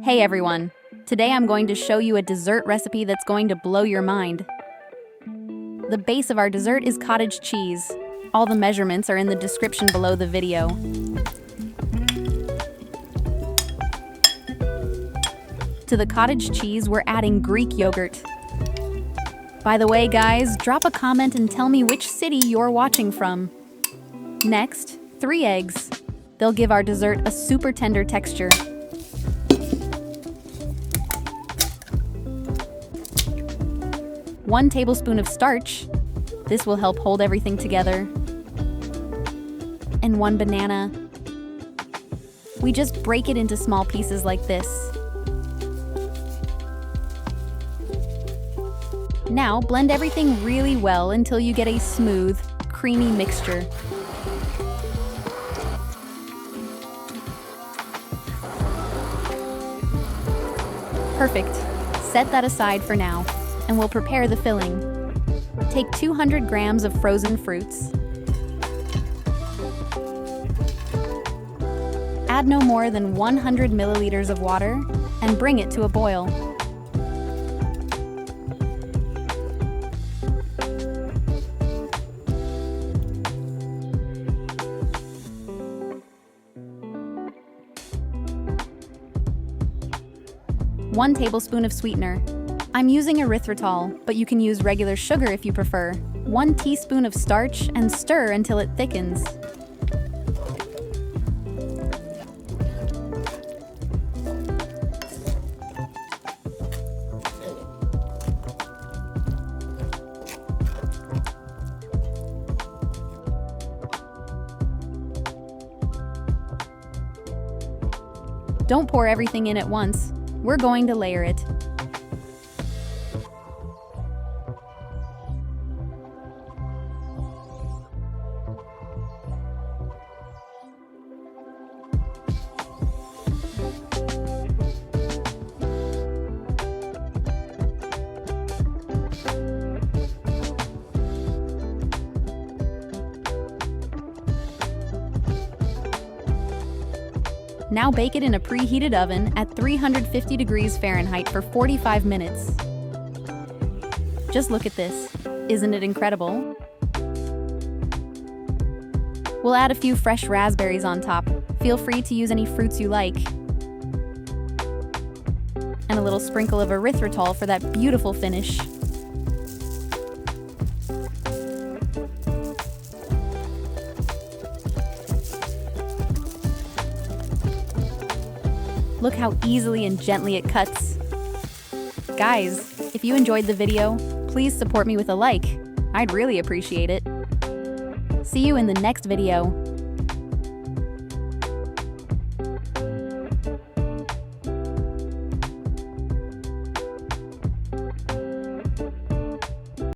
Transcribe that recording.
Hey everyone! Today I'm going to show you a dessert recipe that's going to blow your mind. The base of our dessert is cottage cheese. All the measurements are in the description below the video. To the cottage cheese, we're adding Greek yogurt. By the way, guys, drop a comment and tell me which city you're watching from. Next, 3 eggs. They'll give our dessert a super tender texture. One tablespoon of starch. This will help hold everything together. And 1 banana. We just break it into small pieces like this. Now, blend everything really well until you get a smooth, creamy mixture. Perfect. Set that aside for now, and we'll prepare the filling. Take 200 grams of frozen fruits. Add no more than 100 milliliters of water, and bring it to a boil. One tablespoon of sweetener. I'm using erythritol, but you can use regular sugar if you prefer. 1 teaspoon of starch and stir until it thickens. Don't pour everything in at once. We're going to layer it. Now bake it in a preheated oven at 350 degrees Fahrenheit for 45 minutes. Just look at this. Isn't it incredible? We'll add a few fresh raspberries on top. Feel free to use any fruits you like. And a little sprinkle of erythritol for that beautiful finish. Look how easily and gently it cuts. Guys, if you enjoyed the video, please support me with a like. I'd really appreciate it. See you in the next video.